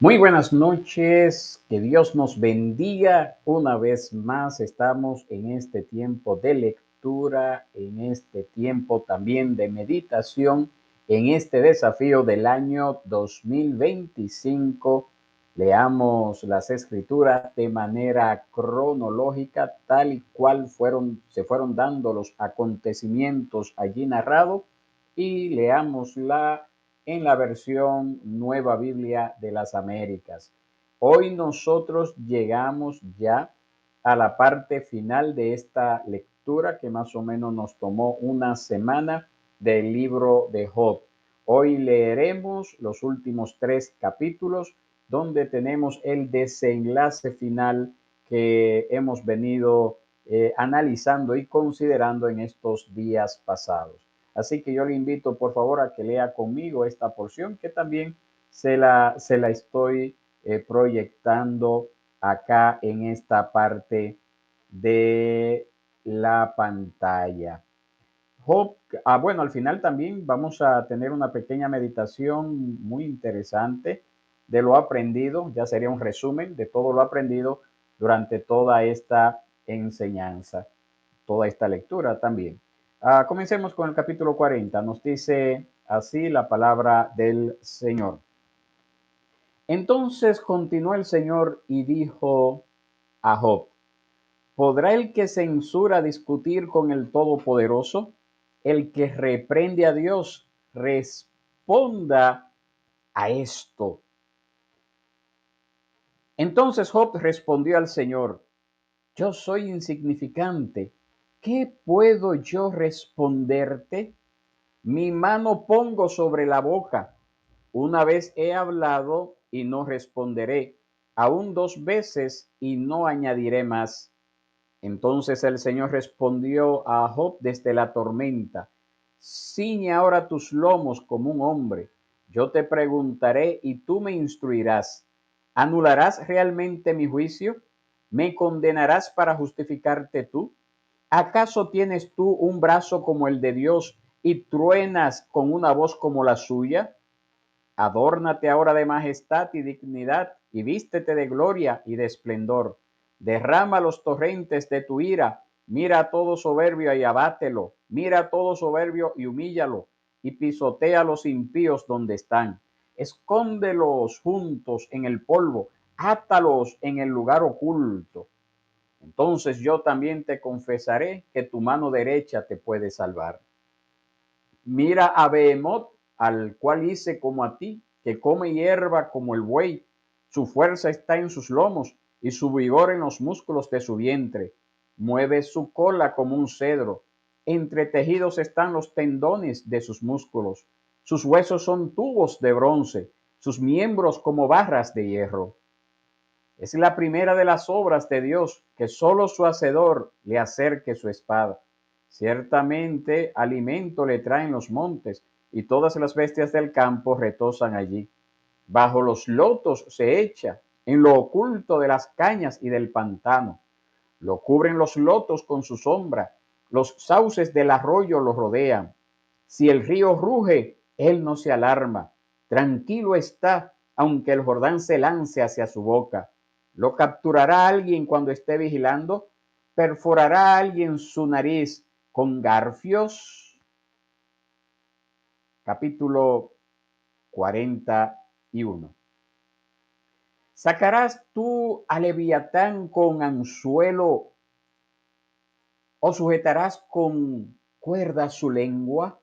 Muy buenas noches, que Dios nos bendiga. Una vez más estamos en este tiempo de lectura, en este tiempo también de meditación, en este desafío del año 2025. Leamos las escrituras de manera cronológica, tal y cual se fueron dando los acontecimientos allí narrados, y leámosla en la versión Nueva Biblia de las Américas. Hoy nosotros llegamos ya a la parte final de esta lectura que más o menos nos tomó una semana del libro de Job. Hoy leeremos los últimos 3 capítulos donde tenemos el desenlace final que hemos venido analizando y considerando en estos días pasados. Así que yo le invito por favor a que lea conmigo esta porción que también se la estoy proyectando acá en esta parte de la pantalla. Job, bueno, al final también vamos a tener una pequeña meditación muy interesante de lo aprendido, ya sería un resumen de todo lo aprendido durante toda esta enseñanza, toda esta lectura también. Comencemos con el capítulo 40. Nos dice así la palabra del Señor. Entonces continuó el Señor y dijo a Job: ¿podrá el que censura discutir con el Todopoderoso? El que reprende a Dios, responda a esto. Entonces Job respondió al Señor: yo soy insignificante. ¿Qué puedo yo responderte? Mi mano pongo sobre la boca. Una vez he hablado y no responderé, aún 2 veces y no añadiré más. Entonces el Señor respondió a Job desde la tormenta: ciñe ahora tus lomos como un hombre. Yo te preguntaré y tú me instruirás. ¿Anularás realmente mi juicio? ¿Me condenarás para justificarte tú? ¿Acaso tienes tú un brazo como el de Dios y truenas con una voz como la suya? Adórnate ahora de majestad y dignidad, y vístete de gloria y de esplendor. Derrama los torrentes de tu ira. Mira a todo soberbio y abátelo. Mira a todo soberbio y humíllalo. Y pisotea a los impíos donde están. Escóndelos juntos en el polvo. Átalos en el lugar oculto. Entonces yo también te confesaré que tu mano derecha te puede salvar. Mira a Behemoth, al cual hice como a ti, que come hierba como el buey. Su fuerza está en sus lomos y su vigor en los músculos de su vientre. Mueve su cola como un cedro. Entretejidos están los tendones de sus músculos. Sus huesos son tubos de bronce, sus miembros como barras de hierro. Es la primera de las obras de Dios, que solo su hacedor le acerque su espada. Ciertamente alimento le traen los montes, y todas las bestias del campo retozan allí. Bajo los lotos se echa, en lo oculto de las cañas y del pantano. Lo cubren los lotos con su sombra, los sauces del arroyo lo rodean. Si el río ruge, él no se alarma. Tranquilo está, aunque el Jordán se lance hacia su boca. ¿Lo capturará alguien cuando esté vigilando? ¿Perforará alguien su nariz con garfios? Capítulo 41. ¿Sacarás tú a Leviatán con anzuelo o sujetarás con cuerda su lengua?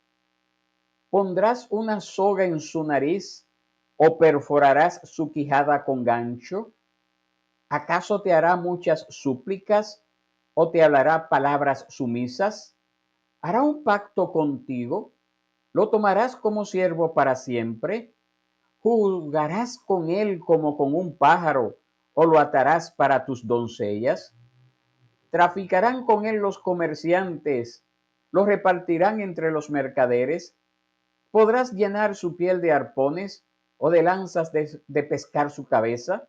¿Pondrás una soga en su nariz o perforarás su quijada con gancho? ¿Acaso te hará muchas súplicas o te hablará palabras sumisas? ¿Hará un pacto contigo? ¿Lo tomarás como siervo para siempre? ¿Juzgarás con él como con un pájaro o lo atarás para tus doncellas? ¿Traficarán con él los comerciantes? ¿Lo repartirán entre los mercaderes? ¿Podrás llenar su piel de arpones o de lanzas de pescar su cabeza?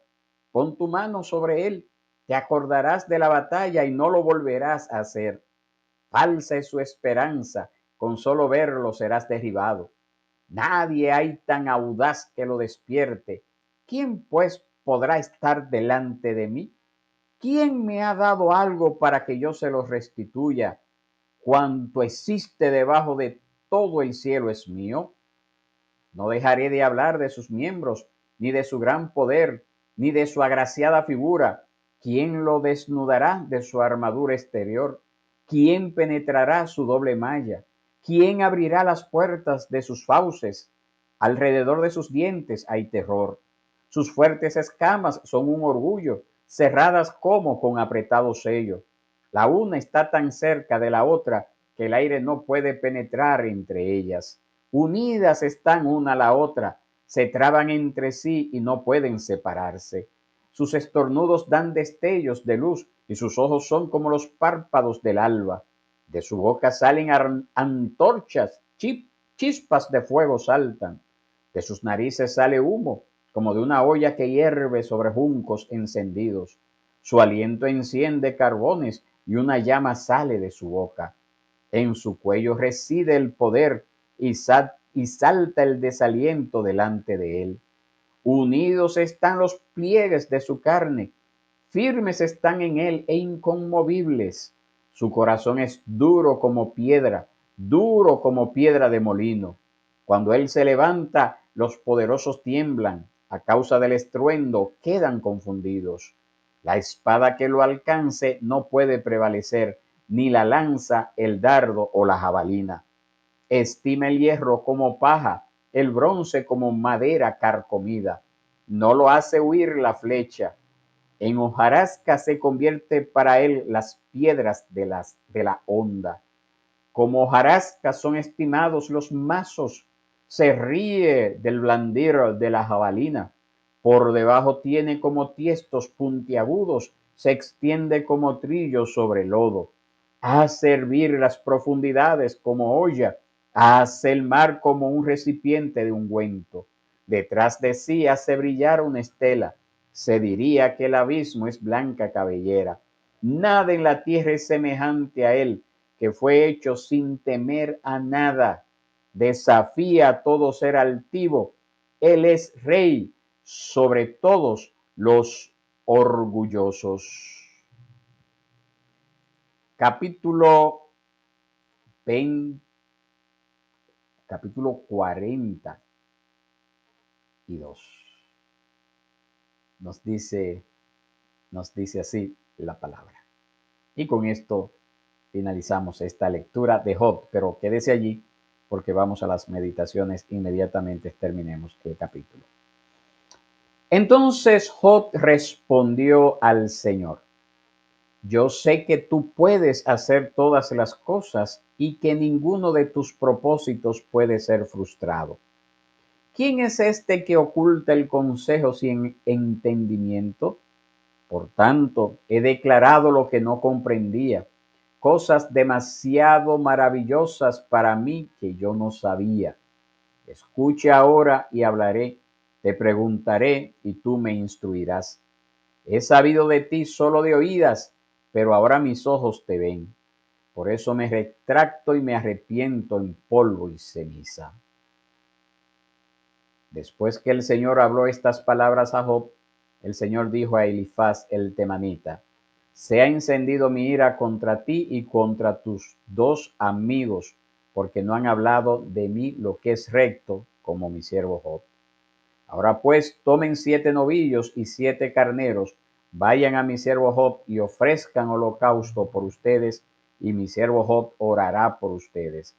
Pon tu mano sobre él, te acordarás de la batalla y no lo volverás a hacer. Falsa es su esperanza, con solo verlo serás derribado. Nadie hay tan audaz que lo despierte. ¿quién pues podrá estar delante de mí? ¿Quién me ha dado algo para que yo se lo restituya? Cuanto existe debajo de todo el cielo es mío. No dejaré de hablar de sus miembros, ni de su gran poder, ni de su agraciada figura. ¿Quién lo desnudará de su armadura exterior? ¿Quién penetrará su doble malla? ¿Quién abrirá las puertas de sus fauces? Alrededor de sus dientes hay terror. Sus fuertes escamas son un orgullo, cerradas como con apretado sello. La una está tan cerca de la otra que el aire no puede penetrar entre ellas. Unidas están una a la otra, se traban entre sí y no pueden separarse. Sus estornudos dan destellos de luz y sus ojos son como los párpados del alba. De su boca salen antorchas, chispas de fuego saltan. De sus narices sale humo, como de una olla que hierve sobre juncos encendidos. Su aliento enciende carbones y una llama sale de su boca. En su cuello reside el poder y salta el desaliento delante de él. Unidos están los pliegues de su carne, firmes están en él e inconmovibles. Su corazón es duro como piedra de molino. Cuando él se levanta, los poderosos tiemblan, a causa del estruendo quedan confundidos. La espada que lo alcance no puede prevalecer, ni la lanza, el dardo o la jabalina. Estima el hierro como paja, el bronce como madera carcomida. No lo hace huir la flecha. En hojarasca se convierte para él las piedras de la honda. Como hojarasca son estimados los mazos. Se ríe del blandir de la jabalina. Por debajo tiene como tiestos puntiagudos, se extiende como trillo sobre lodo. Hace hervir las profundidades como olla, hace el mar como un recipiente de ungüento. Detrás de sí hace brillar una estela. Se diría que el abismo es blanca cabellera. Nada en la tierra es semejante a él, que fue hecho sin temer a nada. Desafía a todo ser altivo. Él es rey sobre todos los orgullosos. Capítulo 20, capítulo 42. Nos dice, nos dice así la palabra. Y con esto finalizamos esta lectura de Job, pero quédese allí porque vamos a las meditaciones inmediatamente terminemos el capítulo. Entonces Job respondió al Señor: yo sé que tú puedes hacer todas las cosas y que ninguno de tus propósitos puede ser frustrado. ¿Quién es este que oculta el consejo sin entendimiento? Por tanto, he declarado lo que no comprendía, cosas demasiado maravillosas para mí que yo no sabía. Escucha ahora y hablaré, te preguntaré y tú me instruirás. He sabido de ti solo de oídas, pero ahora mis ojos te ven. Por eso me retracto y me arrepiento en polvo y ceniza. Después que el Señor habló estas palabras a Job, el Señor dijo a Elifaz el temanita: se ha encendido mi ira contra ti y contra tus dos amigos, porque no han hablado de mí lo que es recto, como mi siervo Job. Ahora pues, tomen 7 novillos y 7 carneros, vayan a mi siervo Job y ofrezcan holocausto por ustedes, y mi siervo Job orará por ustedes,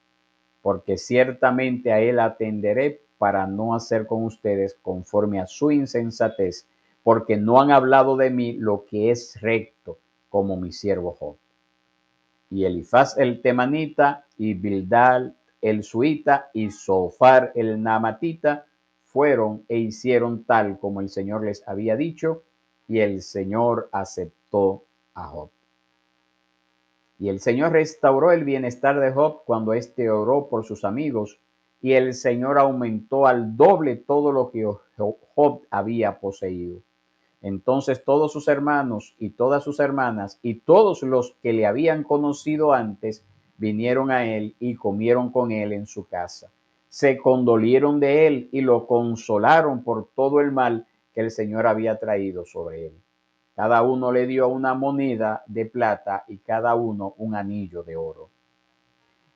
porque ciertamente a él atenderé para no hacer con ustedes conforme a su insensatez, porque no han hablado de mí lo que es recto, como mi siervo Job. Y Elifaz el temanita, y Bildad el suita, y Zofar el naamatita fueron e hicieron tal como el Señor les había dicho, y el Señor aceptó a Job. Y el Señor restauró el bienestar de Job cuando éste oró por sus amigos, y el Señor aumentó al doble todo lo que Job había poseído. Entonces todos sus hermanos y todas sus hermanas y todos los que le habían conocido antes vinieron a él y comieron con él en su casa. Se condolieron de él y lo consolaron por todo el mal que el Señor había traído sobre él. Cada uno le dio una moneda de plata y cada uno un anillo de oro.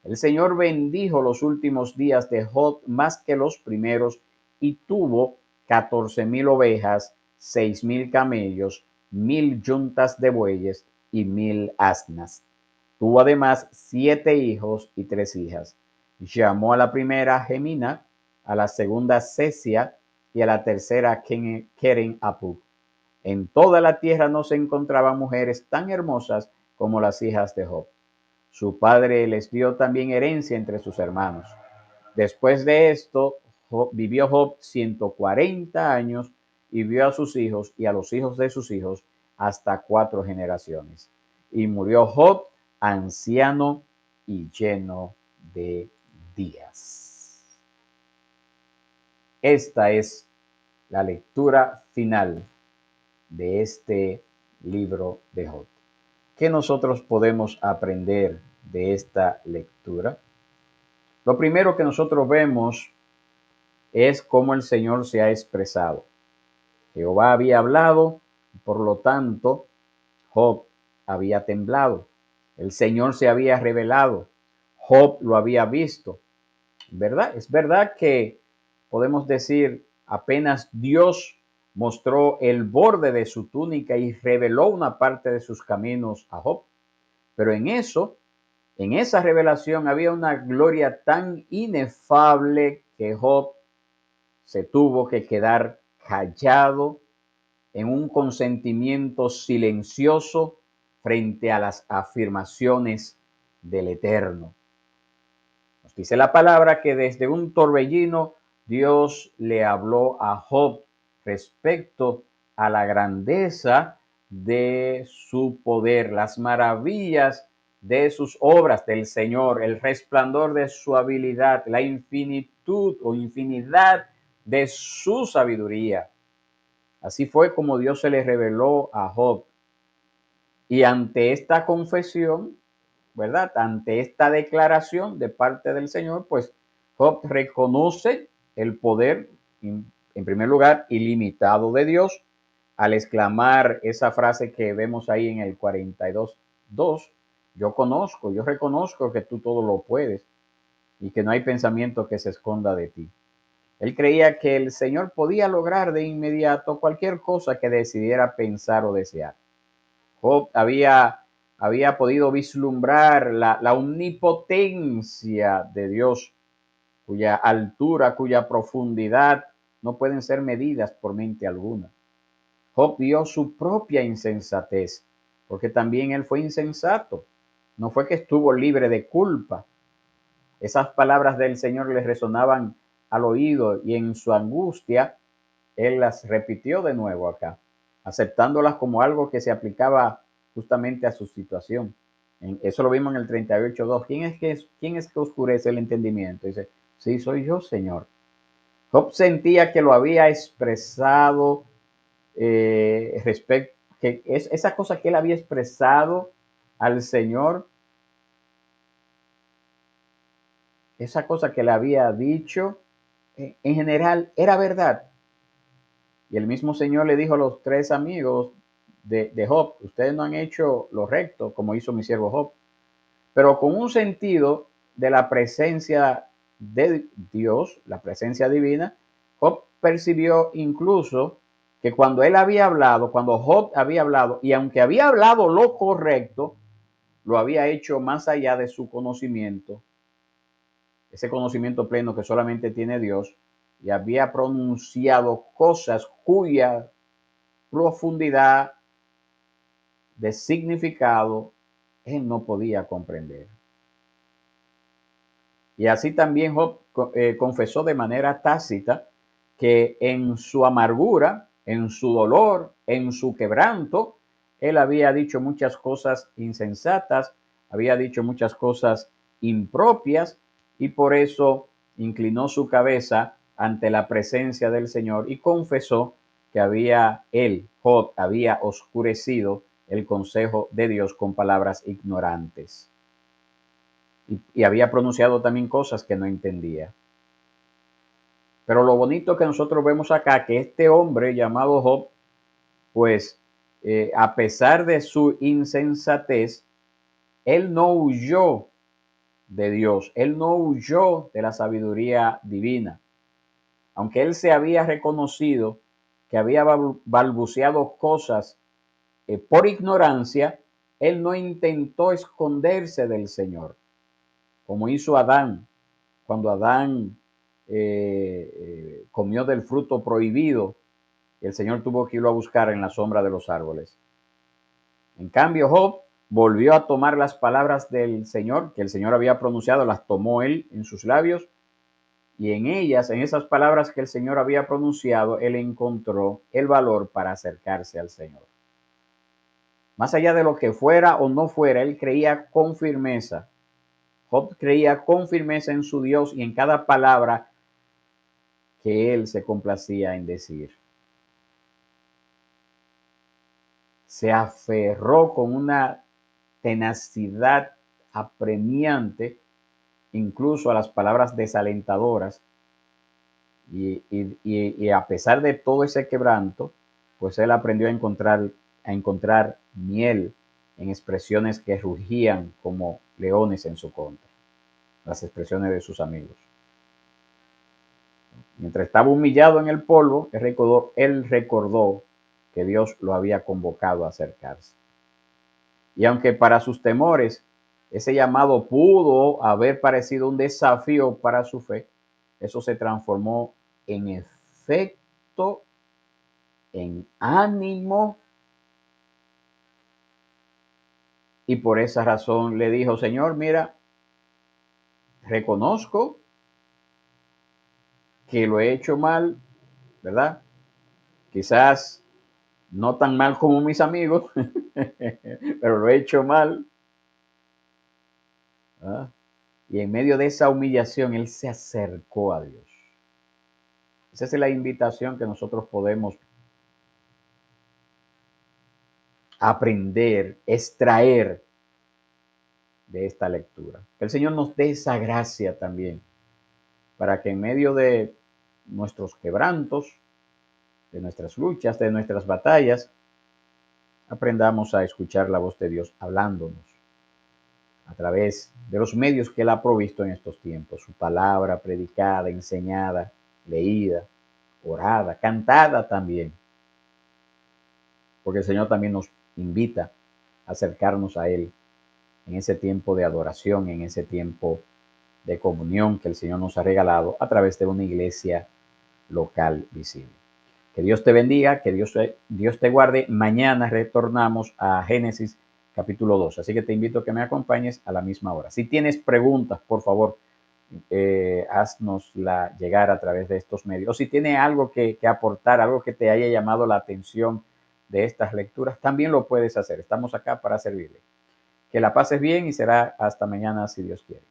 El Señor bendijo los últimos días de Job más que los primeros y tuvo 14,000 ovejas, 6,000 camellos, 1,000 yuntas de bueyes y 1,000 asnas. Tuvo además 7 hijos y 3 hijas. Llamó a la primera Gemina, a la segunda Cesia y a la tercera Keren Apuk. En toda la tierra no se encontraban mujeres tan hermosas como las hijas de Job. Su padre les dio también herencia entre sus hermanos. Después de esto, vivió Job 140 años y vio a sus hijos y a los hijos de sus hijos hasta 4 generaciones. Y murió Job anciano y lleno de días. Esta es la lectura final de este libro de Job. ¿Qué nosotros podemos aprender de esta lectura? Lo primero que nosotros vemos es cómo el Señor se ha expresado. Jehová había hablado, por lo tanto, Job había temblado. El Señor se había revelado. Job lo había visto. ¿Verdad? Es verdad que podemos decir apenas Dios mostró el borde de su túnica y reveló una parte de sus caminos a Job. Pero en esa revelación había una gloria tan inefable que Job se tuvo que quedar callado en un consentimiento silencioso frente a las afirmaciones del Eterno. Nos dice la palabra que desde un torbellino Dios le habló a Job respecto a la grandeza de su poder, las maravillas de sus obras del Señor, el resplandor de su habilidad, la infinitud o infinidad de su sabiduría. Así fue como Dios se le reveló a Job. Y ante esta confesión, ¿verdad? Ante esta declaración de parte del Señor, pues Job reconoce el poder, en primer lugar, ilimitado de Dios, al exclamar esa frase que vemos ahí en el 42:2, yo reconozco que tú todo lo puedes y que no hay pensamiento que se esconda de ti. Él creía que el Señor podía lograr de inmediato cualquier cosa que decidiera pensar o desear. Job había podido vislumbrar la omnipotencia de Dios, cuya altura, cuya profundidad no pueden ser medidas por mente alguna. Job vio su propia insensatez, porque también él fue insensato. No fue que estuvo libre de culpa. Esas palabras del Señor le resonaban al oído y en su angustia él las repitió de nuevo acá, aceptándolas como algo que se aplicaba justamente a su situación. Eso lo vimos en el 38:2. ¿Quién es que oscurece el entendimiento? Dice, sí, soy yo, Señor. Job sentía que lo había expresado respecto, que esa cosa que él había expresado al Señor, esa cosa que le había dicho, en general era verdad. Y el mismo Señor le dijo a los 3 amigos de Job, ustedes no han hecho lo recto como hizo mi siervo Job. Pero con un sentido de la presencia de Dios, la presencia divina, Job percibió incluso que cuando él había hablado, cuando Job había hablado, y aunque había hablado lo correcto, lo había hecho más allá de su conocimiento, ese conocimiento pleno que solamente tiene Dios, y había pronunciado cosas cuya profundidad de significado él no podía comprender. Y así también Job confesó de manera tácita que en su amargura, en su dolor, en su quebranto, él había dicho muchas cosas insensatas, había dicho muchas cosas impropias y por eso inclinó su cabeza ante la presencia del Señor y confesó que Job, había oscurecido el consejo de Dios con palabras ignorantes. Y había pronunciado también cosas que no entendía. Pero lo bonito que nosotros vemos acá, que este hombre llamado Job, pues a pesar de su insensatez, él no huyó de Dios, él no huyó de la sabiduría divina. Aunque él se había reconocido que había balbuceado cosas por ignorancia, él no intentó esconderse del Señor, como hizo Adán, cuando Adán comió del fruto prohibido, y el Señor tuvo que irlo a buscar en la sombra de los árboles. En cambio, Job volvió a tomar las palabras del Señor, que el Señor había pronunciado, las tomó él en sus labios, y en ellas, en esas palabras que el Señor había pronunciado, él encontró el valor para acercarse al Señor. Más allá de lo que fuera o no fuera, él creía con firmeza. Job creía con firmeza en su Dios y en cada palabra que él se complacía en decir. Se aferró con una tenacidad apremiante, incluso a las palabras desalentadoras, y a pesar de todo ese quebranto, pues él aprendió a encontrar miel en expresiones que rugían como leones en su contra, las expresiones de sus amigos. Mientras estaba humillado en el polvo, él recordó que Dios lo había convocado a acercarse. Y aunque para sus temores ese llamado pudo haber parecido un desafío para su fe, eso se transformó en efecto, en ánimo, y por esa razón le dijo: Señor, mira, reconozco que lo he hecho mal, ¿verdad? Quizás no tan mal como mis amigos, pero lo he hecho mal, ¿verdad? Y en medio de esa humillación, él se acercó a Dios. Esa es la invitación que nosotros podemos aprender, extraer de esta lectura. Que el Señor nos dé esa gracia también, para que en medio de nuestros quebrantos, de nuestras luchas, de nuestras batallas, aprendamos a escuchar la voz de Dios hablándonos a través de los medios que Él ha provisto en estos tiempos. Su palabra predicada, enseñada, leída, orada, cantada también. Porque el Señor también nos invita a acercarnos a Él en ese tiempo de adoración, en ese tiempo de comunión que el Señor nos ha regalado a través de una iglesia local visible. Que Dios te bendiga, que Dios te guarde. Mañana retornamos a Génesis capítulo 2. Así que te invito a que me acompañes a la misma hora. Si tienes preguntas, por favor, haznosla llegar a través de estos medios. O si tiene algo que aportar, algo que te haya llamado la atención de estas lecturas, también lo puedes hacer. Estamos acá para servirle. Que la pases bien y será hasta mañana si Dios quiere.